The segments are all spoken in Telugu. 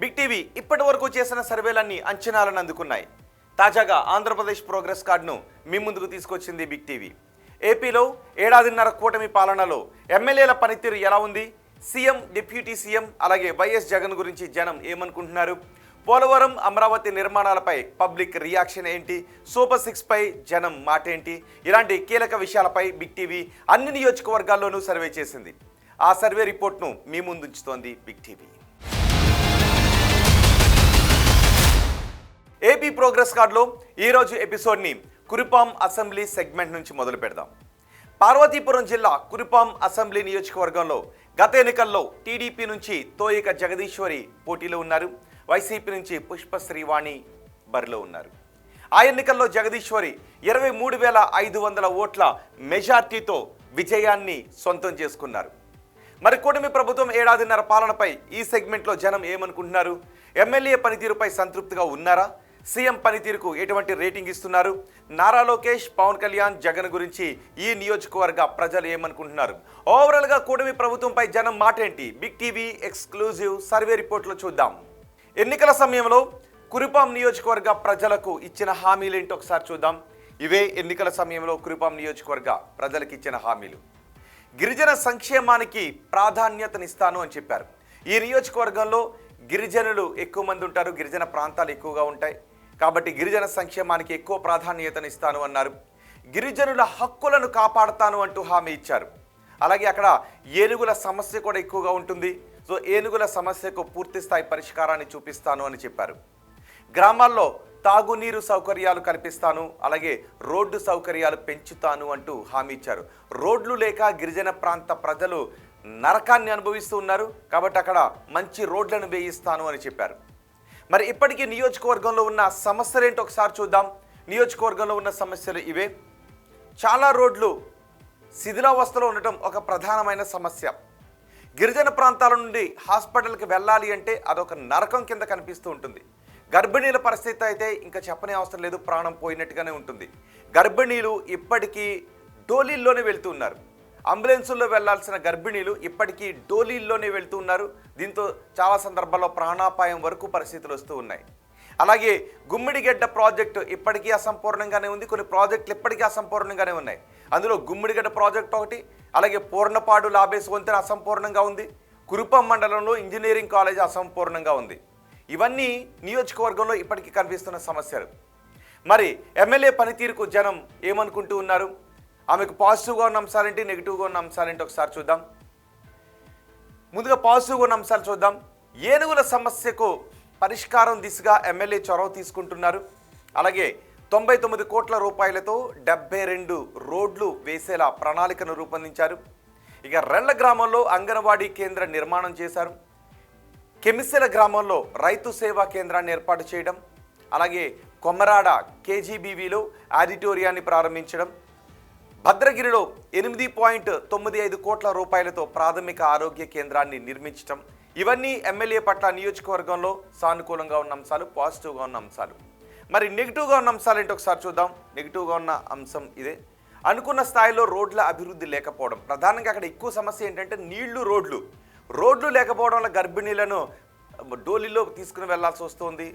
బిగ్ టీవీ ఇప్పటి వరకు చేసిన సర్వేలన్నీ అంచనాలను అందుకున్నాయి. తాజాగా ఆంధ్రప్రదేశ్ ప్రోగ్రెస్ కార్డును మీ ముందుకు తీసుకొచ్చింది బిగ్ టీవీ. ఏపీలో ఏడాదిన్నర కూటమి పాలనలో ఎమ్మెల్యేల పనితీరు ఎలా ఉంది, సీఎం, డిప్యూటీ సీఎం అలాగే వైఎస్ జగన్ గురించి జనం ఏమనుకుంటున్నారు, పోలవరం, అమరావతి నిర్మాణాలపై పబ్లిక్ రియాక్షన్ ఏంటి, సూపర్ 6 పై జనం మాట ఏంటి, ఇలాంటి కీలక విషయాలపై బిగ్ టీవీ అన్ని నియోజకవర్గాల్లోనూ సర్వే చేసింది. ఆ సర్వే రిపోర్ట్ను మీ ముందుంచుతోంది బిగ్ టీవీ. ఏపీ ప్రోగ్రెస్ కార్డులో ఈరోజు ఎపిసోడ్ని కురుపాం అసెంబ్లీ సెగ్మెంట్ నుంచి మొదలు పెడదాం. పార్వతీపురం జిల్లా కురుపాం అసెంబ్లీ నియోజకవర్గంలో గత ఎన్నికల్లో టీడీపీ నుంచి తోయిక జగదీశ్వరి పోటీలో ఉన్నారు. వైసీపీ నుంచి పుష్ప శ్రీవాణి బరిలో ఉన్నారు. ఆ ఎన్నికల్లో జగదీశ్వరి 23,500 ఓట్ల మెజార్టీతో విజయాన్ని సొంతం చేసుకున్నారు. మరి కూటమి ప్రభుత్వం ఏడాదిన్నర పాలనపై ఈ సెగ్మెంట్లో జనం ఏమనుకుంటున్నారు, ఎమ్మెల్యే పనితీరుపై సంతృప్తిగా ఉన్నారా, సీఎం పనితీరుకు ఎటువంటి రేటింగ్ ఇస్తున్నారు, నారా లోకేష్, పవన్ కళ్యాణ్, జగన్ గురించి ఈ నియోజకవర్గ ప్రజలు ఏమనుకుంటున్నారు, ఓవరాల్గా కూటమి ప్రభుత్వంపై జనం మాట ఏంటి, బిగ్ టీవీ ఎక్స్క్లూజివ్ సర్వే రిపోర్ట్లో చూద్దాం. ఎన్నికల సమయంలో కురుపాం నియోజకవర్గ ప్రజలకు ఇచ్చిన హామీలేంటి ఒకసారి చూద్దాం. ఇవే ఎన్నికల సమయంలో కురుపాం నియోజకవర్గ ప్రజలకు ఇచ్చిన హామీలు. గిరిజన సంక్షేమానికి ప్రాధాన్యతనిస్తాను అని చెప్పారు. ఈ నియోజకవర్గంలో గిరిజనులు ఎక్కువ మంది ఉంటారు, గిరిజన ప్రాంతాలు ఎక్కువగా ఉంటాయి కాబట్టి గిరిజన సంక్షేమానికి ఎక్కువ ప్రాధాన్యతనిస్తాను అన్నారు. గిరిజనుల హక్కులను కాపాడుతాను అంటూ హామీ ఇచ్చారు. అలాగే అక్కడ ఏనుగుల సమస్య కూడా ఎక్కువగా ఉంటుంది. సో ఏనుగుల సమస్యకు పూర్తి స్థాయి పరిష్కారాన్ని చూపిస్తాను అని చెప్పారు. గ్రామాల్లో తాగునీరు సౌకర్యాలు కల్పిస్తాను, అలాగే రోడ్డు సౌకర్యాలు పెంచుతాను అంటూ హామీ ఇచ్చారు. రోడ్లు లేక గిరిజన ప్రాంత ప్రజలు నరకాన్ని అనుభవిస్తూ ఉన్నారు కాబట్టి అక్కడ మంచి రోడ్లను వేయిస్తాను అని చెప్పారు. మరి ఇప్పటికీ నియోజకవర్గంలో ఉన్న సమస్యలు ఏంటో ఒకసారి చూద్దాం. నియోజకవర్గంలో ఉన్న సమస్యలు ఇవే. చాలా రోడ్లు శిథిలావస్థలో ఉండటం ఒక ప్రధానమైన సమస్య. గిరిజన ప్రాంతాల నుండి హాస్పిటల్కి వెళ్ళాలి అంటే అదొక నరకం కింద కనిపిస్తూ ఉంటుంది. గర్భిణీల పరిస్థితి అయితే ఇంకా చెప్పనే అవసరం లేదు, ప్రాణం పోయినట్టుగానే ఉంటుంది. గర్భిణీలు ఇప్పటికీ డోలీల్లోనే వెళ్తూ ఉన్నారు. అంబులెన్సుల్లో వెళ్లాల్సిన గర్భిణీలు ఇప్పటికీ డోలీల్లోనే వెళ్తూ ఉన్నారు. దీంతో చాలా సందర్భాల్లో ప్రాణాపాయం వరకు పరిస్థితులు వస్తూ ఉన్నాయి. అలాగే గుమ్మిడిగడ్డ ప్రాజెక్టు ఇప్పటికీ అసంపూర్ణంగానే ఉంది. కొన్ని ప్రాజెక్టులు ఇప్పటికీ అసంపూర్ణంగానే ఉన్నాయి. అందులో గుమ్మిడిగడ్డ ప్రాజెక్ట్ ఒకటి, అలాగే పూర్ణపాడు లాబేస్ వంతెన అసంపూర్ణంగా ఉంది. కురుపాం మండలంలో ఇంజనీరింగ్ కాలేజ్ అసంపూర్ణంగా ఉంది. ఇవన్నీ నియోజకవర్గంలో ఇప్పటికీ కనిపిస్తున్న సమస్యలు. మరి ఎమ్మెల్యే పనితీరుకు జనం ఏమనుకుంటూ ఉన్నారు, ఆమెకు పాజిటివ్గా ఉన్న అంశాలేంటి, నెగిటివ్గా ఉన్న అంశాలేంటి ఒకసారి చూద్దాం. ముందుగా పాజిటివ్గా ఉన్న అంశాలు చూద్దాం. ఏనుగుల సమస్యకు పరిష్కారం దిశగా ఎమ్మెల్యే చొరవ తీసుకుంటున్నారు. అలాగే 99 కోట్ల రూపాయలతో 72 రోడ్లు వేసేలా ప్రణాళికను రూపొందించారు. ఇక రెళ్ల గ్రామంలో అంగన్వాడీ కేంద్ర నిర్మాణం చేశారు. కెమిసెల గ్రామంలో రైతు సేవా కేంద్రాన్ని ఏర్పాటు చేయడం, అలాగే కొమరాడ కేజీబీవీలో ఆడిటోరియాన్ని ప్రారంభించడం, భద్రగిరిలో 8.95 కోట్ల రూపాయలతో ప్రాథమిక ఆరోగ్య కేంద్రాన్ని నిర్మించడం, ఇవన్నీ ఎమ్మెల్యే పట్ల నియోజకవర్గంలో సానుకూలంగా ఉన్న అంశాలు, పాజిటివ్గా ఉన్న అంశాలు. మరి నెగిటివ్గా ఉన్న అంశాలు ఏంటో ఒకసారి చూద్దాం. నెగిటివ్గా ఉన్న అంశం ఇదే, అనుకున్న స్థాయిలో రోడ్ల అభివృద్ధి లేకపోవడం. ప్రధానంగా అక్కడ ఎక్కువ సమస్య ఏంటంటే నీళ్లు, రోడ్లు లేకపోవడం వల్ల గర్భిణీలను డోలీలో తీసుకుని వెళ్లాల్సి వస్తుంది.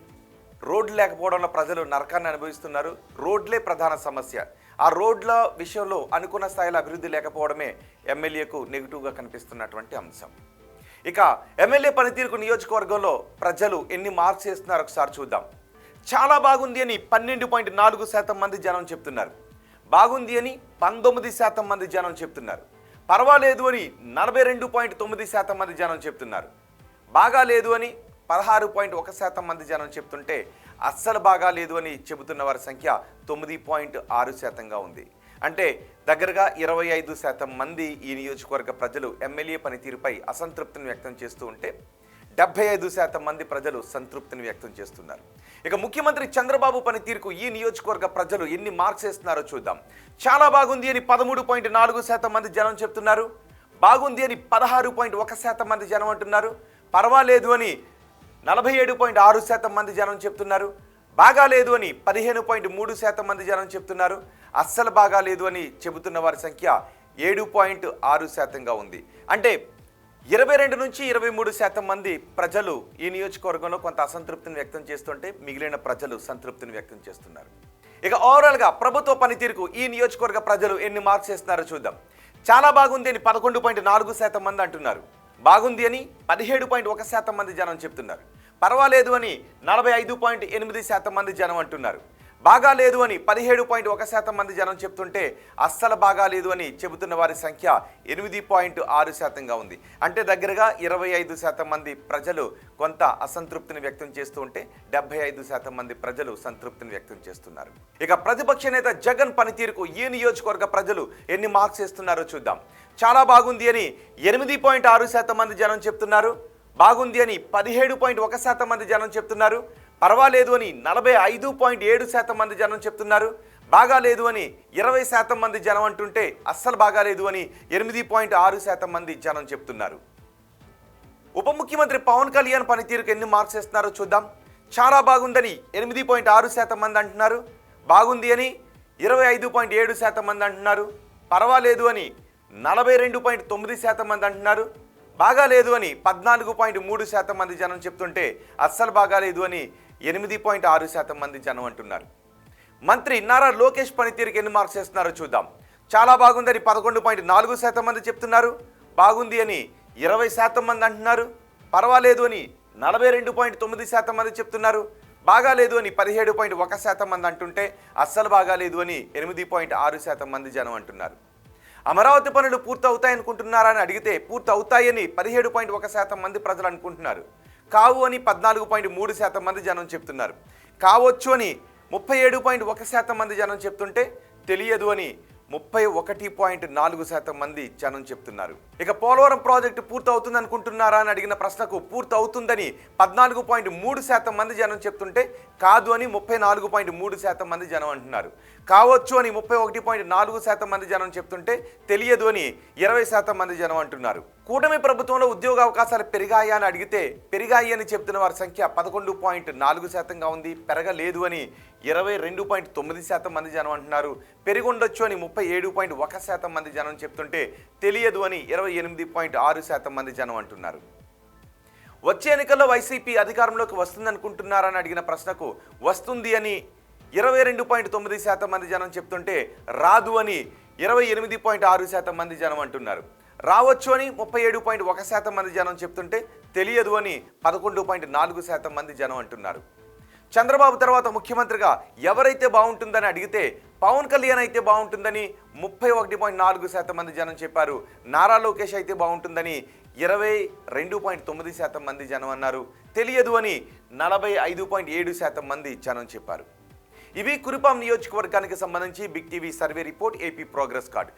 రోడ్లు లేకపోవడం వల్ల ప్రజలు నరకాన్ని అనుభవిస్తున్నారు. రోడ్లే ప్రధాన సమస్య. ఆ రోడ్ల విషయంలో అనుకున్న స్థాయిలో అభివృద్ధి లేకపోవడమే ఎమ్మెల్యేకు నెగిటివ్గా కనిపిస్తున్నటువంటి అంశం. ఇక ఎమ్మెల్యే పనితీరుకు నియోజకవర్గంలో ప్రజలు ఎన్ని మార్క్స్ చేస్తున్నారో ఒకసారి చూద్దాం. చాలా బాగుంది అని 12.4% మంది జనం చెప్తున్నారు. బాగుంది అని 19% మంది జనం చెప్తున్నారు. పర్వాలేదు అని 42.9% మంది జనం చెప్తున్నారు. బాగా లేదు అని 16.1% మంది జనం చెప్తుంటే అస్సలు బాగా లేదు అని చెబుతున్న వారి సంఖ్య 9.6%గా ఉంది. అంటే దగ్గరగా 25% మంది ఈ నియోజకవర్గ ప్రజలు ఎమ్మెల్యే పనితీరుపై అసంతృప్తిని వ్యక్తం చేస్తూ ఉంటే 75% మంది ప్రజలు సంతృప్తిని వ్యక్తం చేస్తున్నారు. ఇక ముఖ్యమంత్రి చంద్రబాబు పనితీరుకు ఈ నియోజకవర్గ ప్రజలు ఎన్ని మార్క్స్ వేస్తున్నారో చూద్దాం. చాలా బాగుంది అని 13.4% మంది జనం చెప్తున్నారు. బాగుంది అని 16.1% మంది జనం అంటున్నారు. పర్వాలేదు అని 47.6% మంది జనం చెప్తున్నారు. బాగా లేదు అని 15.3% మంది జనం చెప్తున్నారు. అస్సలు బాగా లేదు అని చెబుతున్న వారి సంఖ్య 7.6%గా ఉంది. అంటే 22 నుంచి 23% మంది ప్రజలు ఈ నియోజకవర్గంలో కొంత అసంతృప్తిని వ్యక్తం చేస్తుంటే మిగిలిన ప్రజలు సంతృప్తిని వ్యక్తం చేస్తున్నారు. ఇక ఓవరాల్గా ప్రభుత్వ పనితీరుకు ఈ నియోజకవర్గ ప్రజలు ఎన్ని మార్క్స్ ఇస్తున్నారో చూద్దాం. చాలా బాగుంది అని 11.4% మంది అంటున్నారు. బాగుంది అని 17.1% మంది జనం చెప్తున్నారు. పర్వాలేదు అని 45.8% మంది జనం అంటున్నారు. బాగా లేదు అని 17.1% మంది జనం చెప్తుంటే అస్సలు బాగా లేదు అని చెబుతున్న వారి సంఖ్య 8.6%గా ఉంది. అంటే దగ్గరగా 25% మంది ప్రజలు కొంత అసంతృప్తిని వ్యక్తం చేస్తూ ఉంటే 75% మంది ప్రజలు సంతృప్తిని వ్యక్తం చేస్తున్నారు. ఇక ప్రతిపక్ష నేత జగన్ పనితీరుకు ఈ నియోజకవర్గ ప్రజలు ఎన్ని మార్క్స్ ఇస్తున్నారో చూద్దాం. చాలా బాగుంది అని 8.6% మంది జనం చెప్తున్నారు. బాగుంది అని 17.1% మంది జనం చెప్తున్నారు. పర్వాలేదు అని 45.7% మంది జనం చెప్తున్నారు. బాగా లేదు అని 20% మంది జనం అంటుంటే అస్సలు బాగాలేదు అని 8.6% మంది జనం చెప్తున్నారు. ఉప ముఖ్యమంత్రి పవన్ కళ్యాణ్ పనితీరుకు ఎన్ని మార్క్స్ ఇస్తున్నారో చూద్దాం. చాలా బాగుందని 8.6% మంది అంటున్నారు. బాగుంది అని 25.7% మంది అంటున్నారు. పర్వాలేదు అని 42.9% మంది అంటున్నారు. బాగా లేదు అని 14.3% మంది జనం చెప్తుంటే అస్సలు బాగాలేదు అని 8.6% మంది జనం అంటున్నారు. మంత్రి నారా లోకేష్ పనితీరుకి ఎన్ని మార్క్స్ ఇస్తున్నారో చూద్దాం. చాలా బాగుందని 11.4% మంది చెప్తున్నారు. బాగుంది అని 20% మంది అంటున్నారు. పర్వాలేదు అని 42.9% మంది చెప్తున్నారు. బాగా లేదు అని 17.1% మంది అంటుంటే అస్సలు బాగాలేదు అని 8.6% మంది జనం అంటున్నారు. అమరావతి పనులు పూర్తి అవుతాయనుకుంటున్నారా అని అడిగితే పూర్తి అవుతాయని 17.1% మంది ప్రజలు అనుకుంటున్నారు. కావు అని 14.3% మంది జనం చెప్తున్నారు. కావచ్చు అని 37.1% మంది జనం చెప్తుంటే తెలియదు అని 31.4% మంది జనం చెప్తున్నారు. ఇక పోలవరం ప్రాజెక్టు పూర్తి అవుతుంది అనుకుంటున్నారా అని అడిగిన ప్రశ్నకు పూర్తి అవుతుందని 14.3% మంది జనం చెప్తుంటే కాదు అని 34.3% మంది జనం అంటున్నారు. కావచ్చు అని 31.4% మంది జనం చెప్తుంటే తెలియదు అని 20% మంది జనం అంటున్నారు. కూటమి ప్రభుత్వంలో ఉద్యోగ అవకాశాలు పెరిగాయా అని అడిగితే పెరిగాయి అని చెప్తున్న వారి సంఖ్య 11.4%గా ఉంది. పెరగలేదు అని 22.9% మంది జనం అంటున్నారు. పెరిగి ఉండొచ్చు అని 37.1% మంది జనం చెప్తుంటే తెలియదు అని 28.6% మంది జనం అంటున్నారు. వచ్చే ఎన్నికల్లో వైసీపీ అధికారంలోకి వస్తుందనుకుంటున్నారని అడిగిన ప్రశ్నకు వస్తుంది అని 22.9% మంది జనం చెప్తుంటే రాదు అని 28.6% మంది జనం అంటున్నారు. రావచ్చు అని 37.1% మంది జనం చెప్తుంటే తెలియదు అని 11.4% మంది జనం అంటున్నారు. చంద్రబాబు తర్వాత ముఖ్యమంత్రిగా ఎవరైతే బాగుంటుందని అడిగితే పవన్ కళ్యాణ్ అయితే బాగుంటుందని 31.4% మంది జనం చెప్పారు. నారా లోకేష్ అయితే బాగుంటుందని 22.9% మంది జనం అన్నారు. తెలియదు అని 45.7% మంది జనం చెప్పారు. ఇవి కురుపాం నియోజకవర్గానికి సంబంధించి big TV survey report AP progress card.